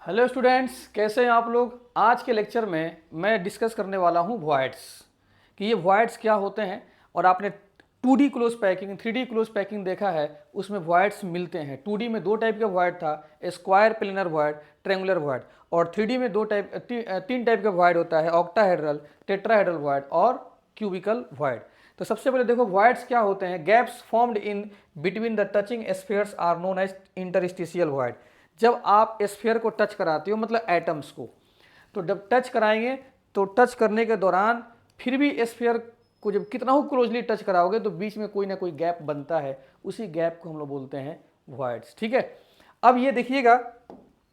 Hello students, कैसे हैं आप लोग। आज के लेक्चर में मैं डिस्कस करने वाला हूं वॉइड्स कि ये वॉइड्स क्या होते हैं। और आपने 2D close packing 3D close packing देखा है, उसमें वॉइड्स मिलते हैं। 2D में दो टाइप के वॉइड था, square planar void, triangular void. और 3D में तीन टाइप का वॉइड होता है, ऑक्टाहेड्रल, टेट्राहेड्रल वॉइड और क्यूबिकल वॉइड। तो सबसे पहले देखो वॉइड्स क्या होते हैं। Gaps formed in between the touching spheres are known as interstitial void. जब आप स्फीयर को टच कराते हो, मतलब एटम्स को, तो जब टच कराएंगे तो टच करने के दौरान फिर भी स्फीयर को जब कितना हो क्लोजली टच कराओगे तो बीच में कोई ना कोई गैप बनता है, उसी गैप को हम लोग बोलते हैं वॉइड्स। ठीक है, अब ये देखिएगा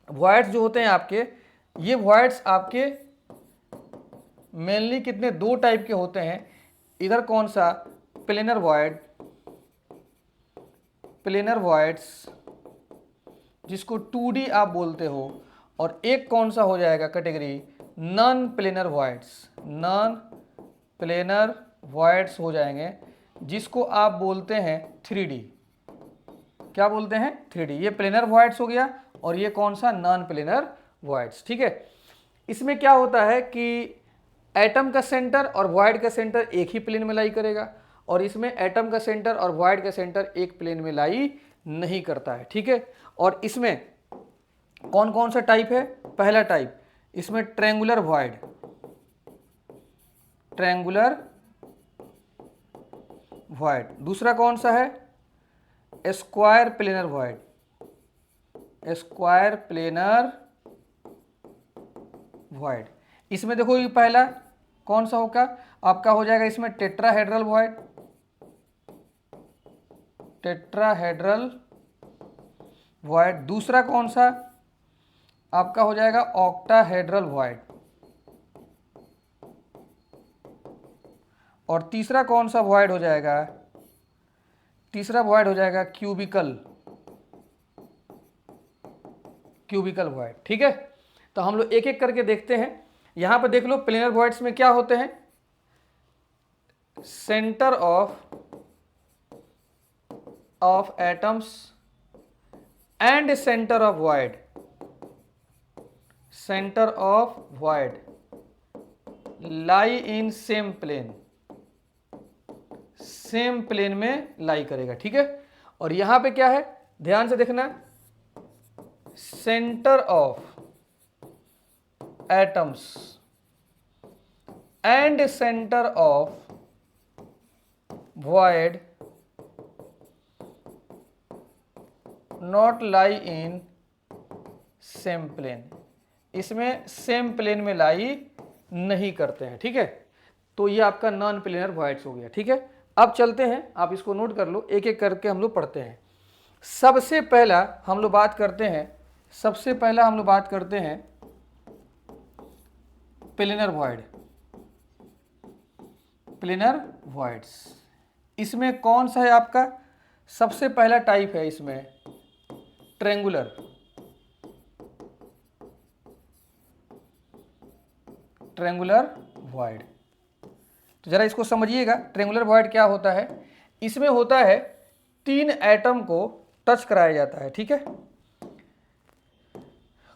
वॉइड्स जो होते हैं आपके, ये वॉइड्स आपके मेनली कितने दो टाइप के होते हैं। इधर कौन सा, प्लेनर वॉइड, प्लेनर वॉइड्स जिसको 2D आप बोलते हो, और एक कौन सा हो जाएगा category, non planar voids. Non planar voids हो जाएंगे जिसको आप बोलते हैं 3D। क्या बोलते हैं, 3D। ये प्लेनर वॉइड्स हो गया, और ये कौन सा, नॉन प्लेनर वॉइड्स। ठीक है, इसमें क्या होता है कि एटम का सेंटर और वॉइड का सेंटर एक ही प्लेन में लाई करेगा, और इसमें एटम का सेंटर और वॉइड का सेंटर एक प्लेन में लाई नहीं करता है। ठीक है, और इसमें कौन कौन सा टाइप है। पहला टाइप इसमें ट्रेंगुलर वॉइड, ट्रेंगुलर वॉइड। दूसरा कौन सा है, square planar void, square planar void. इसमें देखो ये पहला कौन सा होगा आपका, हो जाएगा इसमें टेट्राहेड्रल वॉइड, टेट्राहेड्रल वॉइड। दूसरा कौन सा आपका हो जाएगा, ऑक्टाहेड्रल वॉइड। और तीसरा कौन सा वॉइड हो जाएगा, तीसरा वॉइड हो जाएगा क्यूबिकल, क्यूबिकल वॉइड। ठीक है, तो हम लोग एक एक करके देखते हैं। यहां पर देख लो प्लेनर वॉइड्स में क्या होते हैं, centre of atoms and centre of void, centre of void lie in same plane, same plane में लाई करेगा। ठीक है, और यहां पे क्या है, ध्यान से देखना, centre of atoms and centre of void not lie in same plane. इसमें सेम प्लेन में लाई नहीं करते हैं। ठीक है, तो ये आपका नॉन प्लेनर वॉइड्स हो गया। ठीक है, अब चलते हैं, आप इसको नोट कर लो, एक एक करके हम लोग पढ़ते हैं। सबसे पहला हम लोग बात करते हैं, सबसे पहला हम लोग बात करते हैं प्लेनर वॉइड, प्लेनर वॉइड्स। इसमें कौन सा है आपका, सबसे पहला टाइप है इसमें ट्रेंगुलर, ट्रेंगुलर वॉइड। तो जरा इसको समझिएगा, ट्रेंगुलर वॉइड क्या होता है। इसमें होता है तीन एटम को टच कराया जाता है। ठीक है,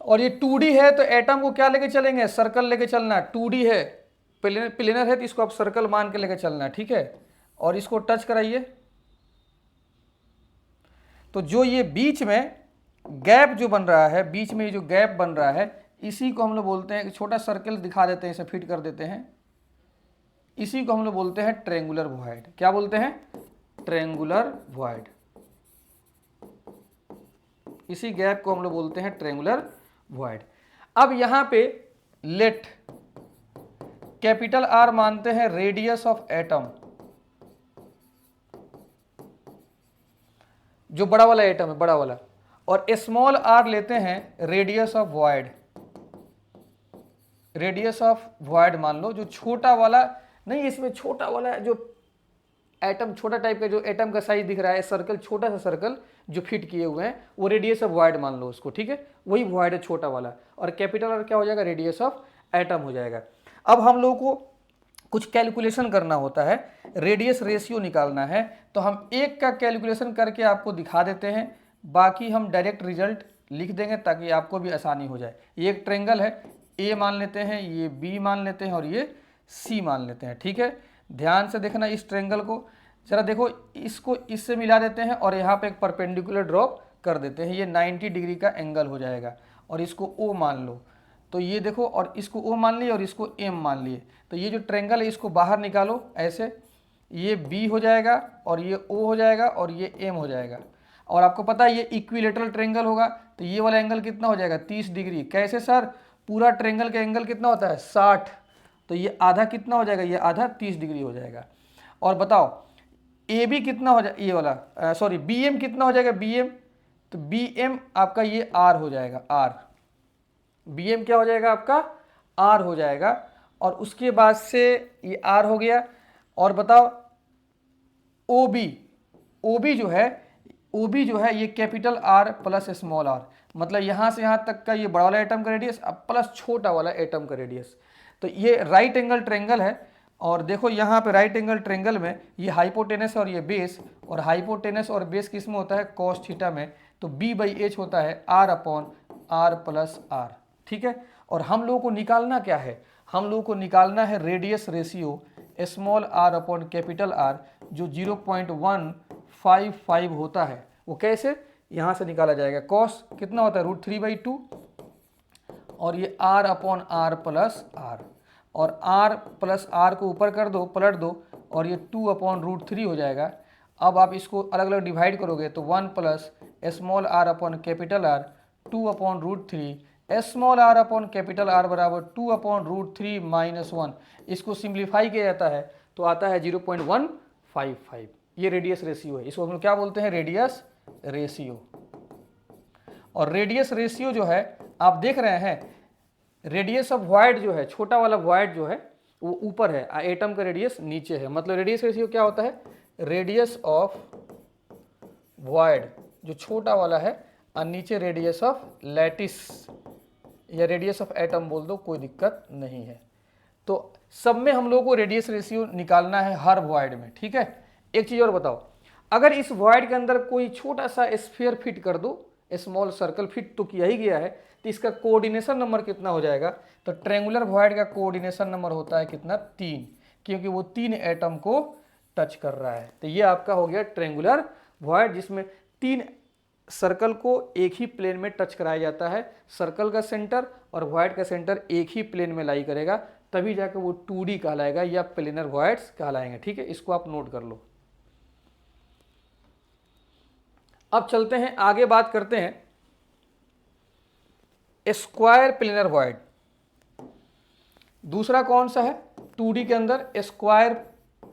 और ये 2D है तो एटम को क्या लेके चलेंगे, सर्कल लेके चलना। 2D है, प्लेनर है तो इसको आप सर्कल मान के लेके चलना। ठीक है, और इसको टच कराइए, तो जो ये बीच में गैप जो बन रहा है, बीच में ये जो गैप बन रहा है, इसी को हम लोग बोलते हैं, छोटा सर्कल दिखा देते हैं, इसे फिट कर देते हैं, इसी को हम लोग बोलते हैं ट्रेंगुलर वॉइड। क्या बोलते हैं, ट्रेंगुलर वॉइड। इसी गैप को हम लोग बोलते हैं ट्रेंगुलर वॉइड। अब यहां पे लेट कैपिटल आर मानते हैं रेडियस ऑफ एटम, जो बड़ा वाला एटम है, बड़ा वाला, और स्मॉल आर लेते हैं radius of void, radius of void मान लो। जो छोटा वाला नहीं, इसमें छोटा वाला जो एटम, छोटा टाइप का जो एटम का साइज दिख रहा है, सर्कल, छोटा सा सर्कल जो फिट किए हुए हैं, वो रेडियस ऑफ वॉइड मान लो उसको। ठीक है, वही वॉइड है छोटा वाला, और कैपिटल आर क्या हो जाएगा, रेडियस ऑफ एटम हो जाएगा। अब हम लोगों को कुछ कैलकुलेशन करना होता है, रेडियस रेशियो निकालना है, तो हम एक का कैलकुलेशन करके आपको दिखा देते हैं, बाकी हम डायरेक्ट रिजल्ट लिख देंगे ताकि आपको भी आसानी हो जाए। ये एक ट्रेंगल है, ए मान लेते हैं, ये बी मान लेते हैं और ये सी मान लेते हैं। ठीक है, ध्यान से देखना इस ट्रेंगल को, जरा देखो इसको इससे मिला देते हैं और यहाँ पे एक परपेंडिकुलर ड्रॉप कर देते हैं, ये 90 डिग्री का एंगल हो जाएगा। और इसको ओ मान लो, तो ये देखो, और इसको ओ मान लिए और इसको एम मान लिए, तो ये जो ट्रेंगल है इसको बाहर निकालो ऐसे, ये बी हो जाएगा और ये ओ हो जाएगा और ये एम हो जाएगा। और आपको पता है ये इक्विलेटरल ट्रेंगल होगा, तो ये वाला एंगल कितना हो जाएगा 30 डिग्री। कैसे सर, पूरा ट्रेंगल का एंगल कितना होता है 60, तो ये आधा कितना हो जाएगा, ये आधा 30 डिग्री हो जाएगा। और बताओ ए बी कितना हो जाएगा, ये वाला सॉरी बी एम कितना हो जाएगा, बी एम, तो बी एम आपका ये आर हो जाएगा, आर, बी एम क्या हो जाएगा आपका आर हो जाएगा। और उसके बाद से ये आर हो गया। और बताओ ओ बी, ओ बी जो है, ओ बी जो है ये capital R plus small R, मतलब यहाँ से यहाँ तक का ये बड़ा वाला एटम का रेडियस प्लस छोटा वाला एटम का रेडियस। तो ये राइट एंगल ट्रेंगल है। और देखो यहाँ पे राइट एंगल ट्रेंगल में ये हाइपोटेनस और ये बेस, और हाइपोटेनस और बेस किस में होता है कॉस थीटा में, तो बी बाई एच होता है R upon R plus R. ठीक है, और हम लोगों को निकालना क्या है, हम लोगों को निकालना है radius ratio small R upon capital R, जो 0.155 होता है। वो कैसे, यहाँ से निकाला जाएगा, कॉस कितना होता है √3/2 और ये R upon R plus R, और आर प्लस आर को ऊपर कर दो, पलट दो, और ये 2/√3 हो जाएगा। अब आप इसको अलग अलग डिवाइड करोगे तो 1 plus small R upon capital R 2/√3, small R upon capital R बराबर 2/√3 - 1। इसको सिंप्लीफाई किया जाता है तो आता है 0.155। ये रेडियस रेशियो है, इसको हम लोग क्या बोलते हैं, रेडियस रेशियो। और रेडियस रेशियो जो है आप देख रहे हैं, रेडियस ऑफ वॉइड जो है, छोटा वाला वॉइड जो है वो ऊपर है, एटम का रेडियस नीचे है। मतलब रेडियस रेशियो क्या होता है, रेडियस ऑफ वॉइड जो छोटा वाला है और नीचे रेडियस ऑफ लैटिस या रेडियस ऑफ एटम बोल दो, कोई दिक्कत नहीं है। तो सब में हम लोगों को रेडियस रेशियो निकालना है हर वॉइड में। ठीक है, एक चीज और बताओ, अगर इस वॉइड के अंदर कोई छोटा सा स्फीयर फिट कर दो, स्मॉल सर्कल फिट तो किया ही गया है, तो इसका कोऑर्डिनेशन नंबर कितना हो जाएगा, तो ट्रायंगुलर वॉइड का कोऑर्डिनेशन नंबर होता है कितना 3, क्योंकि वो 3 एटम को टच कर रहा है। तो ये आपका हो गया ट्रायंगुलर वॉइड, जिसमें 3 सर्कल को एक ही प्लेन में टच कराया जाता है। सर्कल का सेंटर और वॉइड का सेंटर एक ही प्लेन में लाई करेगा, तभी जाकर वो 2D कहलाएगा या प्लेनर वॉइड्स कहलाएंगे। ठीक है, इसको आप नोट कर लो। अब चलते हैं आगे, बात करते हैं स्क्वायर प्लेनर वॉइड। दूसरा कौन सा है 2D के अंदर, square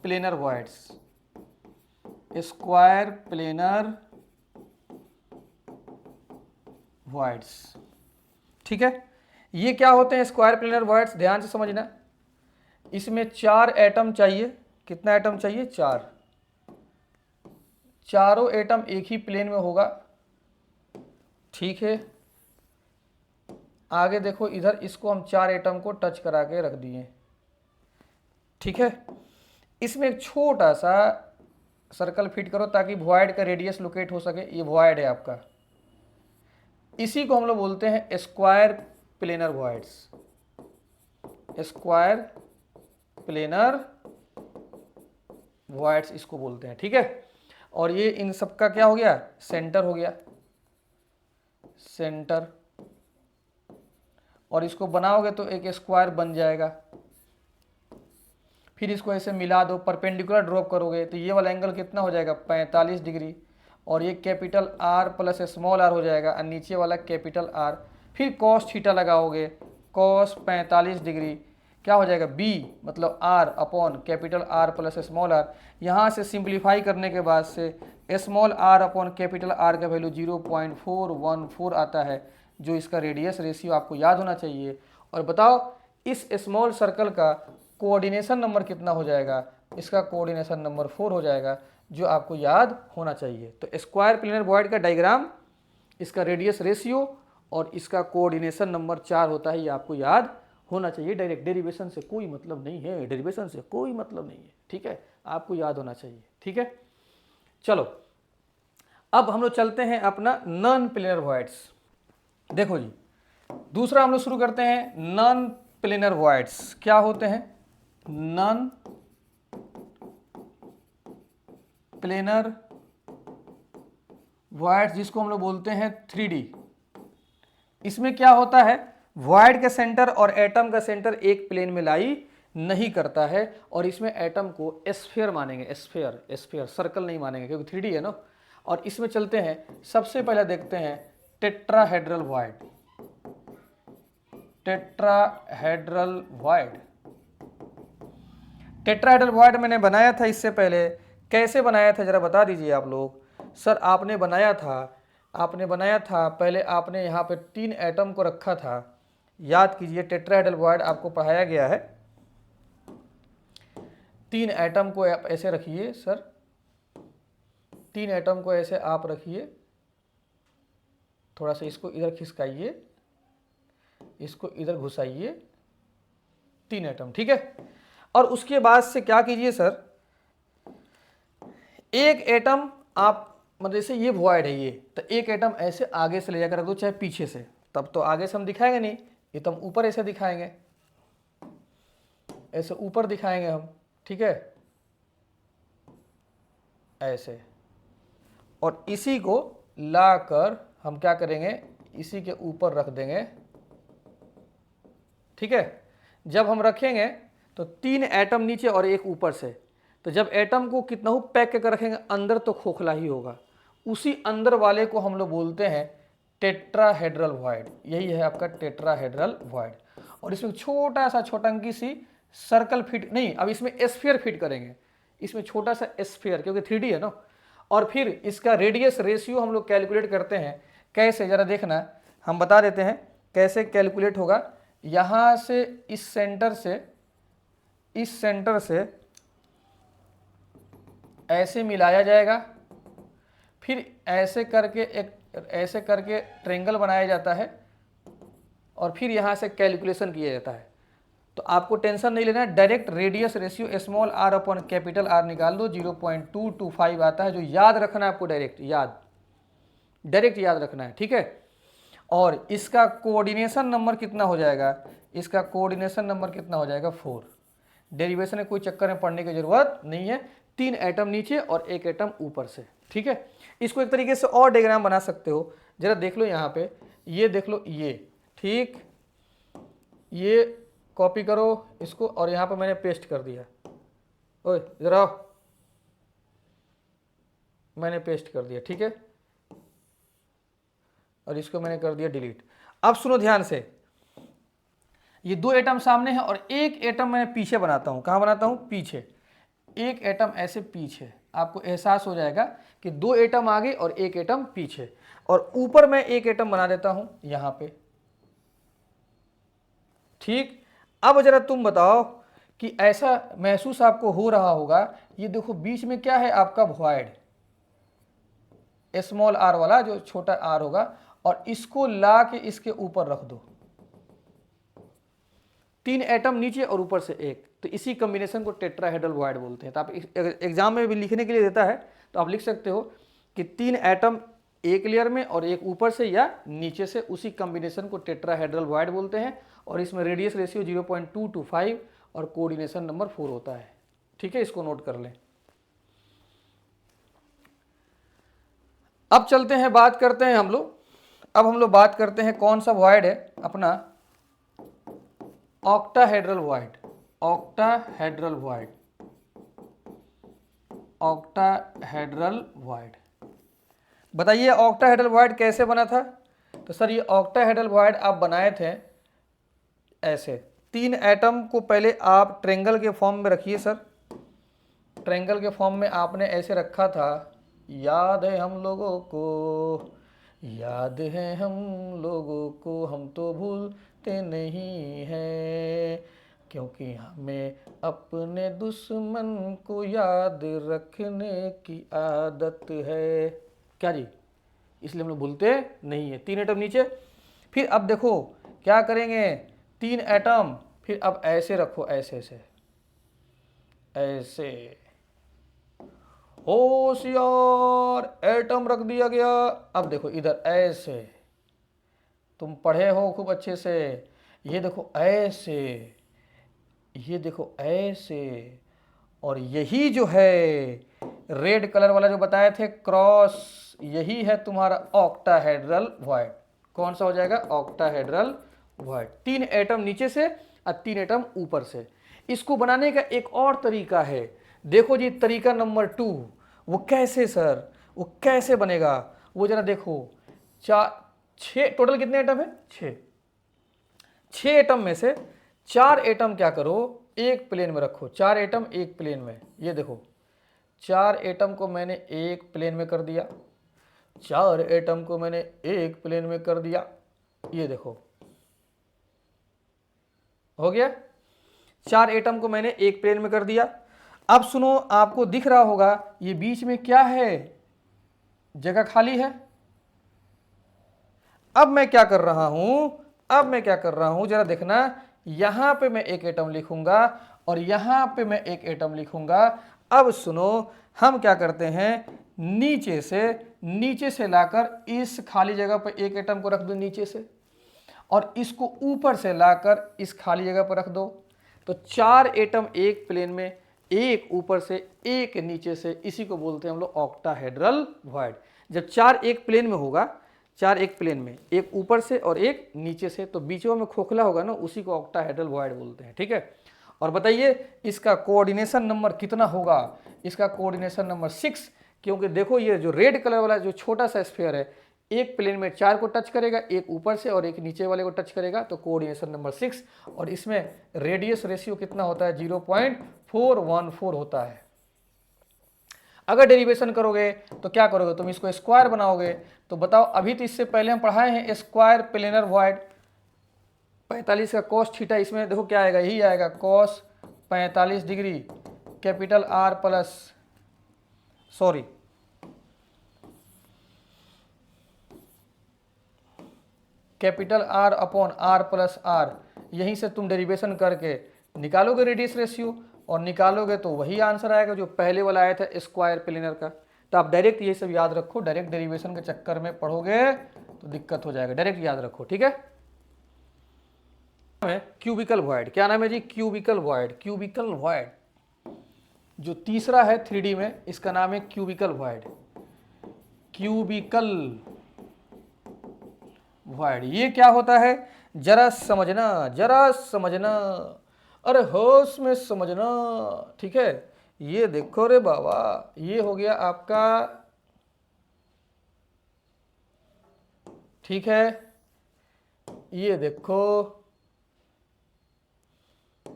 planar voids, square planar voids. ठीक है, ये क्या होते हैं स्क्वायर प्लेनर वॉइड्स, ध्यान से समझना। इसमें 4 एटम चाहिए, कितना एटम चाहिए 4, चारों एटम एक ही प्लेन में होगा। ठीक है, आगे देखो इधर, इसको हम 4 एटम को टच करा के रख दिए। ठीक है, इसमें एक छोटा सा सर्कल फिट करो ताकि वॉइड का रेडियस लोकेट हो सके। ये वॉइड है आपका, इसी को हम लोग बोलते हैं square planar voids, square planar voids इसको बोलते हैं। ठीक है, और ये इन सब का क्या हो गया, सेंटर हो गया, सेंटर। और इसको बनाओगे तो एक स्क्वायर बन जाएगा। फिर इसको ऐसे मिला दो, परपेंडिकुलर ड्रॉप करोगे तो ये वाला एंगल कितना हो जाएगा 45 डिग्री, और ये capital R plus small R हो जाएगा, और नीचे वाला कैपिटल आर। फिर कॉस थीटा लगाओगे, कॉस 45 डिग्री क्या हो जाएगा बी, मतलब R upon capital R plus small R. यहाँ से सिंप्लीफाई करने के बाद से small R upon capital R का वैल्यू 0.414 आता है, जो इसका रेडियस रेशियो आपको याद होना चाहिए। और बताओ इस स्मॉल सर्कल का कोऑर्डिनेशन नंबर कितना हो जाएगा, इसका कोऑर्डिनेशन नंबर 4 हो जाएगा, जो आपको याद होना चाहिए। तो स्क्वायर प्लेनर वॉइड का डायग्राम, इसका रेडियस रेशियो और इसका कोऑर्डिनेशन नंबर 4 होता है, ये आपको याद होना चाहिए। डायरेक्ट डेरिवेशन से कोई मतलब नहीं है, डेरिवेशन से कोई मतलब नहीं है। ठीक है, आपको याद होना चाहिए। ठीक है, चलो अब हम लोग चलते हैं अपना नॉन प्लेनर वॉइड्स। देखो जी, दूसरा हम लोग शुरू करते हैं नॉन प्लेनर वॉइड्स। क्या होते हैं नॉन प्लेनर वॉइड्स, जिसको हम लोग बोलते हैं 3D। इसमें क्या होता है, वॉइड का सेंटर और एटम का सेंटर एक प्लेन में लाई नहीं करता है, और इसमें एटम को एस्फेयर मानेंगे, एस्फेयर एस्फेयर, सर्कल नहीं मानेंगे क्योंकि 3D है ना। और इसमें चलते हैं, सबसे पहले देखते हैं tetrahedral void. Tetrahedral void, tetrahedral void मैंने बनाया था इससे पहले, कैसे बनाया था जरा बता दीजिए आप लोग। सर आपने बनाया था पहले आपने यहाँ पे 3 एटम को रखा था, याद कीजिए टेट्राहेड्रल वॉइड आपको पढ़ाया गया है। 3 एटम को आप ऐसे रखिए सर, 3 एटम को ऐसे आप रखिए, थोड़ा सा इसको इधर खिसकाइए, इसको इधर घुसाइए, 3 एटम, ठीक है। और उसके बाद से क्या कीजिए सर, एक एटम आप मतलब जैसे ये वॉइड है ये, तो एक एटम ऐसे आगे से ले जाकर रख दो, चाहे पीछे से, तब तो आगे से हम दिखाएंगे नहीं, ये तो हम ऊपर ऐसे दिखाएंगे, ऐसे ऊपर दिखाएंगे हम, ठीक है, ऐसे। और इसी को लाकर हम क्या करेंगे, इसी के ऊपर रख देंगे, ठीक है। जब हम रखेंगे तो 3 एटम नीचे और एक ऊपर से, तो जब एटम को कितना हो पैक करके रखेंगे अंदर तो खोखला ही होगा, उसी अंदर वाले को हम लोग बोलते हैं टेट्राहेड्रल वॉइड। यही है आपका टेट्राहेड्रल वॉइड। और इसमें छोटा सा छोटंकी सी सर्कल फिट नहीं, अब इसमें एस्फीयर फिट करेंगे, इसमें छोटा सा एस्फीयर, क्योंकि 3D है ना। और फिर इसका रेडियस रेशियो हम लोग कैलकुलेट करते हैं, कैसे जरा देखना, हम बता देते हैं कैसे कैलकुलेट होगा। यहाँ से इस सेंटर से ऐसे मिलाया जाएगा, फिर ऐसे करके ट्रेंगल बनाया जाता है, और फिर यहाँ से कैलकुलेशन किया जाता है। तो आपको टेंशन नहीं लेना है, direct radius ratio small r upon capital R निकाल दो, 0.225 आता है, जो याद रखना है आपको, डायरेक्ट याद रखना है, ठीक है। और इसका कोऑर्डिनेशन नंबर कितना हो जाएगा, इसका कोऑर्डिनेशन नंबर कितना हो जाएगा 4। डेरिवेशन में कोई चक्कर में पड़ने की जरूरत नहीं है, 3 एटम नीचे और एक एटम ऊपर से, ठीक है। इसको एक तरीके से और डायग्राम बना सकते हो, जरा देख लो यहाँ पे, ये देख लो, ये ठीक, ये कॉपी करो इसको, और यहाँ पे मैंने पेस्ट कर दिया, ओए इधर आओ, मैंने पेस्ट कर दिया, ठीक है। और इसको मैंने कर दिया डिलीट। अब सुनो ध्यान से, ये 2 एटम सामने है और एक एटम मैं पीछे बनाता हूं। कहां बनाता हूं, पीछे, एक एटम ऐसे पीछे, आपको एहसास हो जाएगा कि 2 एटम आगे और एक एटम पीछे, और ऊपर मैं एक एटम बना देता हूं यहां पे, ठीक। अब जरा तुम बताओ कि ऐसा महसूस आपको हो रहा होगा, ये देखो बीच में क्या है आपका वॉइड, स्मॉल r वाला जो छोटा r होगा, और इसको ला के इसके ऊपर रख दो, 3 एटम नीचे और ऊपर से एक, तो इसी कॉम्बिनेशन को टेट्राहेड्रल वॉइड बोलते हैं। तो आप एग्जाम में भी लिखने के लिए देता है तो आप लिख सकते हो कि 3 एटम एक लेयर में और एक ऊपर से या नीचे से, उसी कॉम्बिनेशन को टेट्राहेड्रल वॉइड बोलते हैं। और इसमें रेडियस रेशियो 0.225 और कोऑर्डिनेशन नंबर 4 होता है, ठीक है, इसको नोट कर लें। अब चलते हैं, बात करते हैं हम लोग, अब हम लोग बात करते हैं कौन सा वॉइड है अपना, octahedral void. Octahedral void, octahedral void, बताइए ऑक्टाहेड्रल वॉइड कैसे बना था। तो सर ये ऑक्टाहेड्रल वॉइड आप बनाए थे ऐसे, 3 एटम को पहले आप ट्रेंगल के फॉर्म में रखिए सर, ट्रेंगल के फॉर्म में आपने ऐसे रखा था, याद है हम लोगों को, याद है हम लोगों को, हम तो भूलते नहीं हैं, क्योंकि हमें अपने दुश्मन को याद रखने की आदत है। क्या जी, इसलिए हम लोग भूलते नहीं है। 3 एटम नीचे, फिर अब देखो क्या करेंगे, 3 एटम, फिर अब ऐसे रखो, ऐसे ऐसे ऐसे, होशियार, एटम रख दिया गया। अब देखो इधर ऐसे तुम पढ़े हो खूब अच्छे से। ये देखो ऐसे, ये देखो ऐसे, और यही जो है रेड कलर वाला जो बताए थे क्रॉस, यही है तुम्हारा ऑक्टाहेड्रल वॉइड। कौन सा हो जाएगा? Octahedral void. 3 एटम नीचे से और 3 एटम ऊपर से। इसको बनाने का एक और तरीका है, देखो जी, तरीका नंबर 2। वो कैसे सर, वो कैसे बनेगा वो जरा देखो। 6 टोटल कितने एटम है? 6 एटम में से 4 एटम क्या करो, एक प्लेन में रखो। 4 एटम एक प्लेन में, ये देखो 4 एटम को मैंने एक प्लेन में कर दिया, 4 एटम को मैंने एक प्लेन में कर दिया, ये देखो हो गया। 4 एटम को मैंने एक प्लेन में कर दिया। अब सुनो, आपको दिख रहा होगा ये बीच में क्या है? जगह खाली है। अब मैं क्या कर रहा हूं, अब मैं क्या कर रहा हूं जरा देखना। यहां पे मैं एक एटम लिखूंगा और यहां पे मैं एक एटम लिखूंगा। अब सुनो, हम क्या करते हैं, नीचे से लाकर इस खाली जगह पर एक एटम को रख दो नीचे से, और इसको ऊपर से लाकर इस खाली जगह पर रख दो। तो 4 एटम एक प्लेन में, एक ऊपर से एक नीचे से, इसी को बोलते हैं हम लोग ऑक्टाहेड्रल वॉइड। जब 4 एक प्लेन में होगा, 4 एक प्लेन में, एक ऊपर से और एक नीचे से, तो बीचों में खोखला होगा ना, उसी को ऑक्टाहेड्रल वॉइड बोलते हैं। ठीक है, और बताइए इसका कोऑर्डिनेशन नंबर कितना होगा? इसका कोऑर्डिनेशन नंबर 6, क्योंकि देखो ये जो रेड कलर वाला जो छोटा सा स्फीयर है, एक प्लेन में 4 को टच करेगा, एक ऊपर से और एक नीचे वाले को टच करेगा, तो कोऑर्डिनेशन नंबर 6। और इसमें रेडियस रेशियो कितना होता है? 0.414 होता है। अगर डेरिवेशन करोगे तो क्या करोगे तुम? इसको स्क्वायर बनाओगे। तो बताओ, अभी तो इससे पहले हम पढ़ाए हैं स्क्वायर प्लेनर वॉइड। 45 का कॉस थीटा, इसमें देखो क्या आएगा, यही आएगा cos 45 degree capital R plus, sorry capital R upon R plus R. यहीं से तुम डेरिवेशन करके निकालोगे रेडियस रेशियो, और निकालोगे तो वही आंसर आएगा जो पहले वाला आया था स्क्वायर प्लेनर का। तो आप डायरेक्ट ये सब याद रखो, डायरेक्ट डेरिवेशन के चक्कर में पढ़ोगे तो दिक्कत हो जाएगा, डायरेक्ट याद रखो। ठीक है, क्यूबिकल वॉइड। क्या नाम है जी? Cubical void. क्यूबिकल वॉइड जो तीसरा है 3D में, इसका नाम है क्यूबिकल वॉइड। क्यूबिकल वॉइड ये क्या होता है? जरा समझना, जरा समझना, अरे होश में समझना। ठीक है, ये देखो रे बाबा, ये हो गया आपका, ठीक है, ये देखो,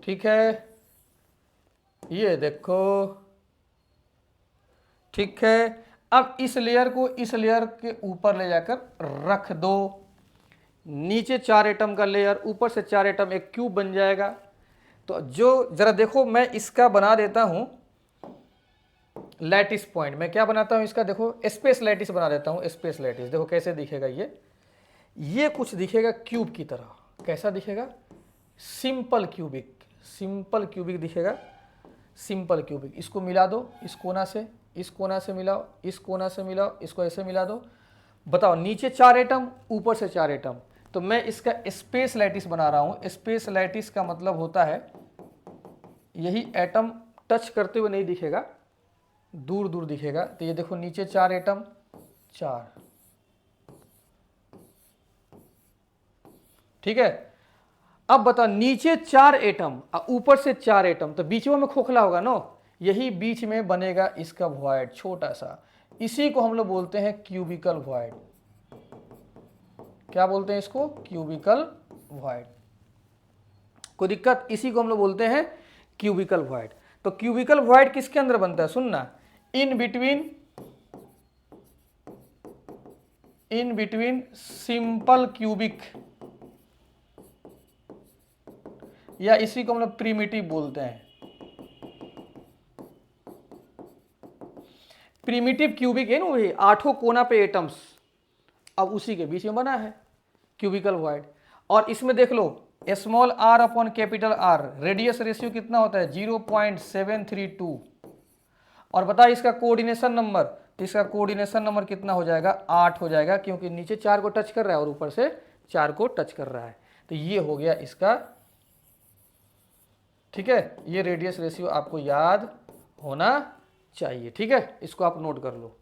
ठीक है, ये देखो, ठीक है। अब इस लेयर को इस लेयर के ऊपर ले जाकर रख दो। नीचे 4 एटम का लेयर, ऊपर से 4 एटम, एक क्यूब बन जाएगा। तो जो जरा देखो, मैं इसका बना देता हूं लैटिस पॉइंट। मैं क्या बनाता हूं इसका? देखो स्पेस लैटिस बना देता हूं। स्पेस लैटिस देखो कैसे दिखेगा। ये कुछ दिखेगा क्यूब की तरह। कैसा दिखेगा? सिंपल क्यूबिक, सिंपल क्यूबिक दिखेगा, सिंपल क्यूबिक। इसको मिला दो, इस कोना से इस कोना से मिलाओ, इस कोना से मिलाओ, इसको ऐसे मिला दो। बताओ, नीचे 4 एटम, ऊपर से 4 एटम। तो मैं इसका स्पेस लैटिस बना रहा हूं। स्पेस लैटिस का मतलब होता है यही एटम टच करते हुए नहीं दिखेगा, दूर दूर दिखेगा। तो ये देखो, नीचे 4 एटम, 4, ठीक है। अब बता, नीचे 4 एटम और ऊपर से 4 एटम, तो बीच में खोखला होगा ना, यही बीच में बनेगा इसका वॉइड छोटा सा। इसी को हम लोग बोलते हैं क्यूबिकल वॉइड। क्या बोलते हैं इसको? Cubical void. कोई दिक्कत? इसी को हम लोग बोलते हैं क्यूबिकल वॉइड। तो क्यूबिकल वॉइड किसके अंदर बनता है? सुनना, इन बिटवीन सिंपल क्यूबिक, या इसी को हम लोग प्रिमिटिव बोलते हैं। प्रिमिटिव क्यूबिक है ना, वही 8 कोना पे एटम्स, अब उसी के बीच में बना है क्यूबिकल वॉइड। और इसमें देख लो, small R upon capital R, radius ratio कितना होता है? 0.732। और बता इसका कोऑर्डिनेशन नंबर, तो इसका कोऑर्डिनेशन नंबर कितना हो जाएगा? 8 हो जाएगा, क्योंकि नीचे 4 को टच कर रहा है और ऊपर से 4 को टच कर रहा है। तो ये हो गया इसका, ठीक है। ये रेडियस रेशियो आपको याद होना चाहिए, ठीक है, इसको आप नोट कर लो।